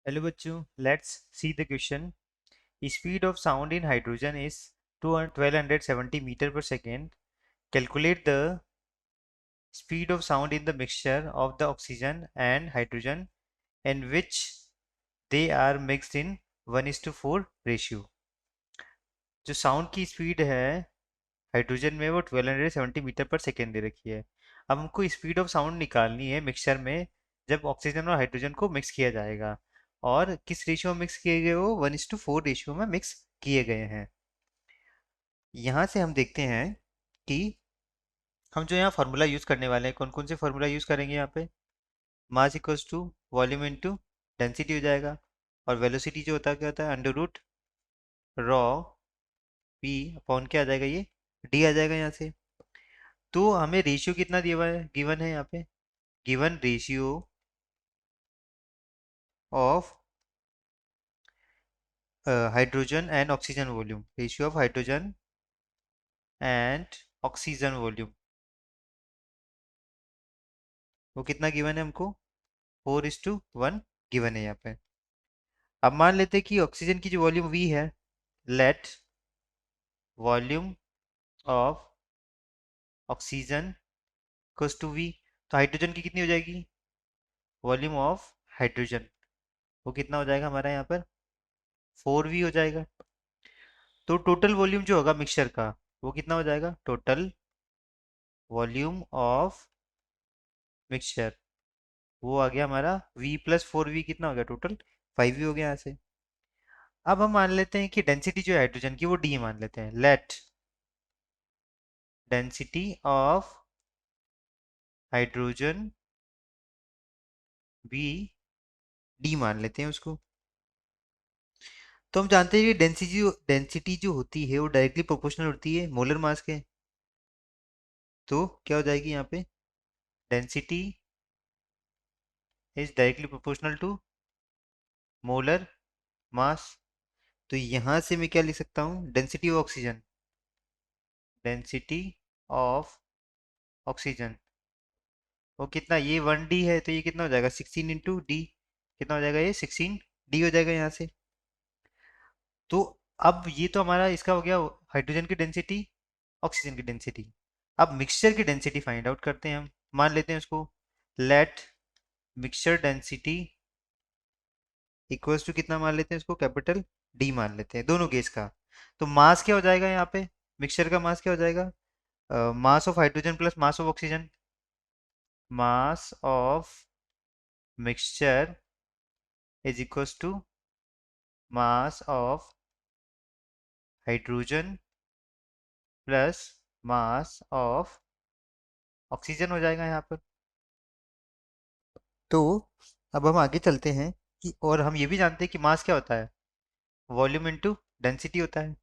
Hello बच्चों, let's see the question. Speed of sound in hydrogen is 1270 metre per second. Calculate the speed of sound in the mixture of the oxygen and hydrogen in which they are mixed in 1:4 ratio. जो sound की speed है hydrogen में वो 1270 metre per second दे रखी है। अब हमको speed of sound निकालनी है मिक्सचर में जब ऑक्सीजन और हाइड्रोजन को मिक्स किया जाएगा। और किस रेशियो में मिक्स किए गए हो, 1:4 रेशियो में मिक्स किए गए हैं। यहाँ से हम देखते हैं कि हम जो यहाँ फार्मूला यूज करने वाले हैं, कौन कौन से फार्मूला यूज करेंगे यहाँ पे। Mass equals to volume into density हो जाएगा। और वेलोसिटी जो होता है क्या होता है, under root rho P upon क्या आ जाएगा, ये डी आ जाएगा यहाँ से। तो हमें रेशियो कितना दिया हुआ है, गिवन है यहाँ पे। Given ratio of hydrogen and oxygen volume, ratio of hydrogen and oxygen volume वो कितना गिवन है हमको, 4:1 गिवन है यहाँ पे। अब मान लेते हैं कि ऑक्सीजन की जो वॉल्यूम वी है, let volume of oxygen equals to V. तो हाइड्रोजन की कितनी हो जाएगी, वॉल्यूम ऑफ हाइड्रोजन वो कितना हो जाएगा हमारा यहाँ पर, 4v हो जाएगा। तो टोटल वॉल्यूम जो होगा मिक्सचर का वो कितना हो जाएगा, टोटल वॉल्यूम ऑफ मिक्सचर वो आ गया हमारा v प्लस 4v, कितना हो गया टोटल 5v हो गया यहाँ से। अब हम मान लेते हैं कि डेंसिटी जो है हाइड्रोजन की वो d मान लेते हैं। लेट डेंसिटी ऑफ हाइड्रोजन भी d मान लेते हैं उसको। तो हम जानते हैं कि डेंसिटी जो होती है वो डायरेक्टली प्रोपोर्शनल होती है मोलर मास के। तो क्या हो जाएगी यहाँ पे, density is directly proportional to molar mass. तो यहाँ से मैं क्या लिख सकता हूँ, density of oxygen, density of oxygen वो कितना, ये 1d है तो ये कितना हो जाएगा 16 × d, कितना हो जाएगा ये 16d हो जाएगा यहाँ से। तो अब ये तो हमारा इसका हो गया हाइड्रोजन की डेंसिटी, ऑक्सीजन की डेंसिटी। अब मिक्सचर की डेंसिटी फाइंड आउट करते हैं हम। मान लेते हैं उसको, let mixture density equals to कितना मान लेते हैं उसको, कैपिटल डी मान लेते हैं दोनों गैस का। तो मास क्या हो जाएगा यहाँ पे, मिक्सचर का मास क्या हो जाएगा, mass of hydrogen plus mass of oxygen. Mass of mixture is equals to mass of hydrogen plus mass of oxygen हो जाएगा यहाँ पर। तो अब हम आगे चलते हैं कि, और हम ये भी जानते हैं कि मास क्या होता है, वॉल्यूम इनटू डेंसिटी होता है।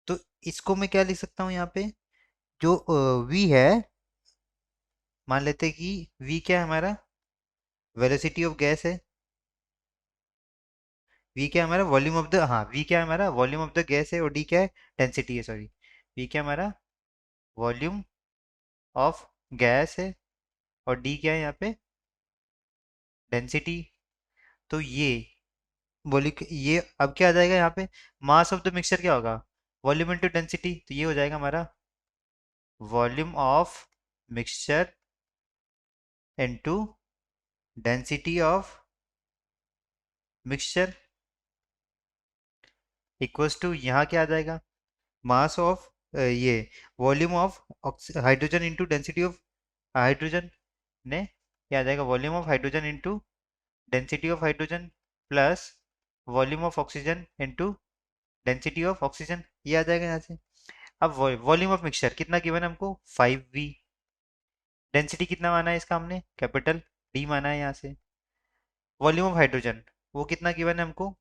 तो इसको मैं क्या लिख सकता हूँ यहाँ पे, जो v है, मान लेते हैं कि v क्या है हमारा, वेलोसिटी ऑफ गैस है। v क्या है हमारा, वॉल्यूम ऑफ द, हाँ v क्या है हमारा, वॉल्यूम ऑफ द गैस है। और d क्या है, डेंसिटी है, सॉरी। v क्या है हमारा, वॉल्यूम ऑफ गैस है। और d क्या है यहाँ पे, डेंसिटी। तो ये बोली ये अब क्या आ जाएगा यहाँ पे, मास ऑफ द मिक्सचर क्या होगा, वॉल्यूम इनटू डेंसिटी। तो ये हो जाएगा हमारा volume of mixture into density of mixture equals to, यहाँ क्या आ जाएगा, मास ऑफ ये volume of hydrogen into density of hydrogen ने, क्या आ जाएगा, volume of hydrogen into density of hydrogen plus volume of oxygen into density of oxygen, ये आ जाएगा यहाँ से। अब वॉल्यूम ऑफ मिक्सचर कितना गिवन है हमको, 5v। डेंसिटी कितना माना है इसका हमने, कैपिटल डी माना है यहाँ से। वॉल्यूम ऑफ हाइड्रोजन वो कितना गिवन है हमको,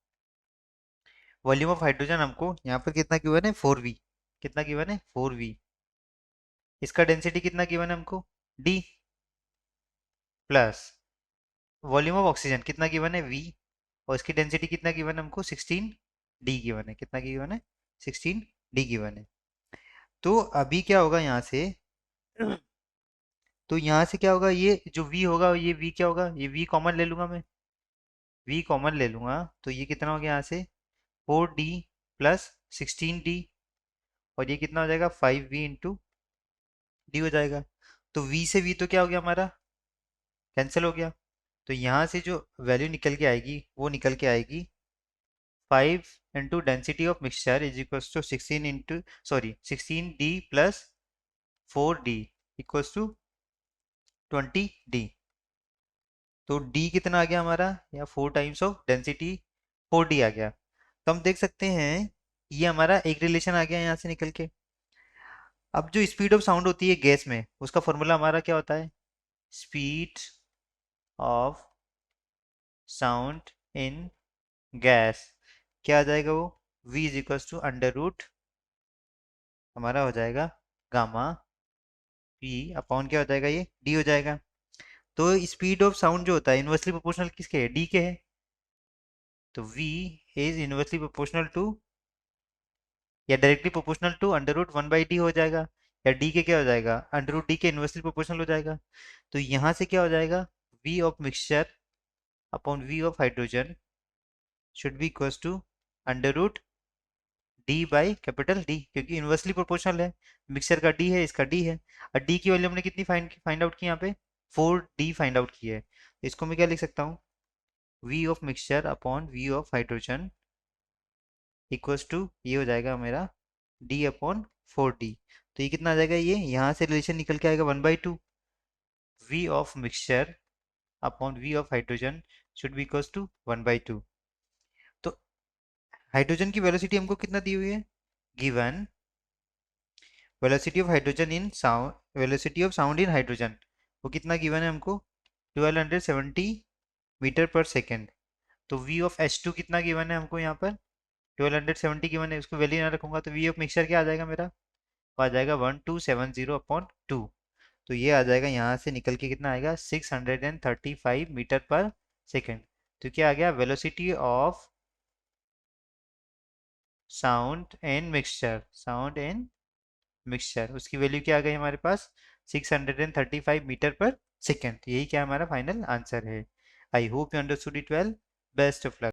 वॉल्यूम ऑफ हाइड्रोजन हमको यहाँ पर कितना गिवन है, 4v। कितना गिवन है, 4v। इसका डेंसिटी कितना गिवन है हमको, d, plus volume of oxygen कितना गिवन है, v। और इसकी डेंसिटी कितना गिवन है हमको, 16d गिवन है। कितना गिवन है, 16d गिवन है। तो अभी क्या होगा यहाँ से, तो यहाँ से क्या होगा, ये जो v होगा ये v क्या होगा, ये v कॉमन ले लूंगा मैं। v कॉमन ले लूँगा तो ये कितना हो गया यहाँ से 4d प्लस 16d, और ये कितना हो जाएगा 5v इंटू डी हो जाएगा। तो v से v तो क्या हो गया हमारा, कैंसिल हो गया। तो यहाँ से जो वैल्यू निकल के आएगी वो निकल के आएगी 5 into density of mixture is equals to 16d plus 4d equals to 20d। तो d कितना आ गया हमारा, या 4 टाइम्स ऑफ डेंसिटी 4d आ गया। तो हम देख सकते हैं ये हमारा एक रिलेशन आ गया यहाँ से निकल के। अब जो स्पीड ऑफ साउंड होती है गैस में, उसका फॉर्मूला हमारा क्या होता है, speed of sound in gas, क्या आ जाएगा वो, v is equals to under root हमारा हो जाएगा गामा p अपॉन क्या हो जाएगा, ये d हो जाएगा। तो स्पीड ऑफ साउंड जो होता है इनवर्सली प्रोपोर्शनल किसके है, d के है। तो v is inversely proportional to, या directly proportional to under root 1/d हो जाएगा, या d के क्या हो जाएगा, अंडर रूट d के इनवर्सली प्रोपोर्शनल हो जाएगा। तो यहाँ से क्या हो जाएगा, v of mixture upon v of hydrogen should be equals to under root D by capital D, क्योंकि इनवर्सली प्रोपोर्शनल है, मिक्सचर का डी है, इसका डी है, और डी की वैल्यू हमने कितनी फाइंड आउट की यहाँ पे, 4d फाइंड आउट की है। इसको मैं क्या लिख सकता हूँ, v of mixture upon v of hydrogen equals to ये हो जाएगा मेरा d अपॉन 4d। तो ये कितना आ जाएगा, ये यहाँ से रिलेशन निकल के आएगा 1/2 v of mixture upon v of hydrogen should be equals to 1/2। तो हाइड्रोजन की वेलोसिटी हमको कितना दी हुई है, given velocity of hydrogen in sound, velocity of sound in hydrogen, वो कितना गिवन है हमको 1270 मीटर पर सेकेंड। तो v ऑफ H2 कितना गिवन है हमको यहाँ पर 1270 गिवन है, उसको वैल्यू ना रखूंगा तो v ऑफ मिक्सचर क्या आ जाएगा मेरा, वो आ जाएगा 1270 अपॉन 2। तो ये आ जाएगा यहाँ से निकल के कितना आएगा 635 मीटर पर सेकेंड। तो क्या आ गया, velocity of sound and mixture, उसकी वैल्यू क्या आ गई हमारे पास 635 मीटर पर सेकेंड। यही क्या हमारा फाइनल आंसर है। I hope you understood it well. Best of luck.